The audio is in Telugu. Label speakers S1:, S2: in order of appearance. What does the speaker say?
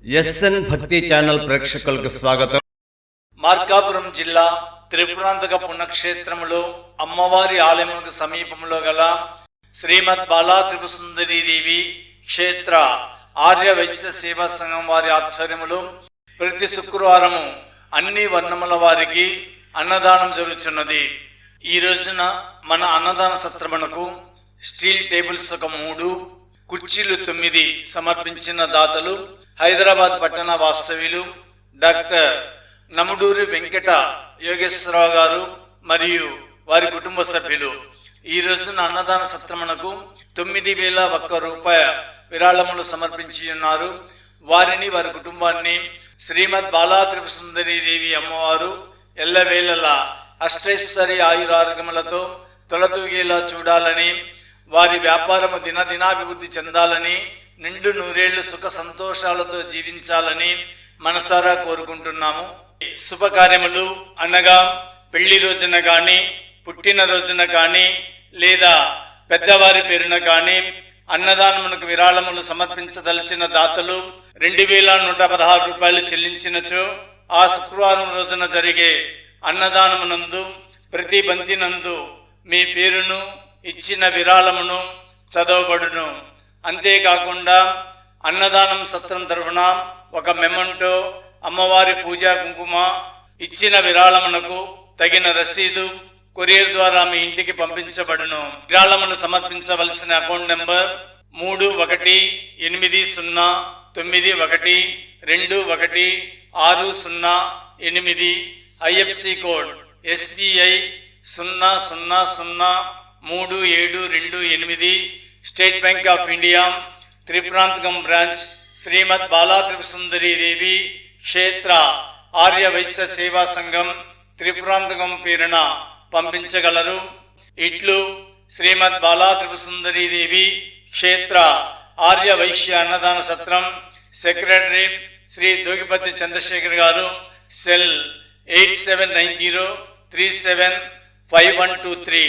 S1: ఎస్ఎన్ భక్తి ఛానల్ ప్రేక్షకులకు స్వాగతం.
S2: మార్కాపురం జిల్లా త్రిపురాంతక పుణ్యక్షేత్రములో అమ్మవారి ఆలయములకు సమీపంలో గల శ్రీమద్ బాలా త్రిపురసుందరీదేవి క్షేత్ర ఆర్య వైశ్య సేవా సంఘం వారి ఆధ్వర్యములో ప్రతి శుక్రవారము అన్ని వర్ణముల వారికి అన్నదానం జరుగుతున్నది. ఈ రోజున మన అన్నదాన సత్రమునకు స్టీల్ టేబుల్స్ ఒక 3, కుర్చీలు 9 సమర్పించిన దాతలు హైదరాబాద్ పట్టణ వాస్తవ్యులు డాక్టర్ నముడూరి వెంకట యోగేశ్వరరావు గారు మరియు వారి కుటుంబ సభ్యులు. ఈ రోజున అన్నదాన సత్రమునకు 9,001 రూపాయ విరాళములు సమర్పించి ఉన్నారు. వారిని వారి కుటుంబాన్ని శ్రీమద్ బాలా త్రిపురసుందరీదేవి అమ్మవారు ఎల్లవేళలా అష్టైశ్వర్య ఆయురారోగ్యములతో తొలతూగేలా చూడాలని, వారి వ్యాపారము దినదినాభివృద్ధి చెందాలని, నిండు నూరేళ్లు సుఖ సంతోషాలతో జీవించాలని మనసారా కోరుకుంటున్నాము. శుభకార్యములు అనగా పెళ్లి రోజున కానీ, పుట్టిన రోజున కానీ, లేదా పెద్దవారి పేరున కానీ అన్నదానమునకు విరాళములు సమర్పించదలిచిన దాతలు 2,116 రూపాయలు చెల్లించినచో ఆ శుక్రవారం రోజున జరిగే అన్నదానమునందు ప్రతి బంతినందు మీ పేరును, ఇచ్చిన విరాళమును చదవబడును. అంతేకాకుండా అన్నదానం సత్రం తరఫున ఒక మెమంటో, అమ్మవారి పూజా కుంకుమ, ఇచ్చిన విరాళమునకు తగిన రసీదు కొరియర్ ద్వారా మీ ఇంటికి పంపించబడును. విరాళమును సమర్పించవలసిన account number 311891216008, IFSC code SBI 00037228, State Bank of India Tripuranthakam branch Srimad Bala Tripurasundaridevi క్షేత్ర ఆర్య వైశ్య సేవా సంఘం త్రిపురాంతకం పేరున పంపించగలరు. ఇట్లు శ్రీమద్ బాలా త్రిపురసుందరీదేవి క్షేత్ర ఆర్య వైశ్య అన్నదాన సత్రం సెక్రటరీ శ్రీ దోగిపతి చంద్రశేఖర్ గారు. సెల్ 8790375123.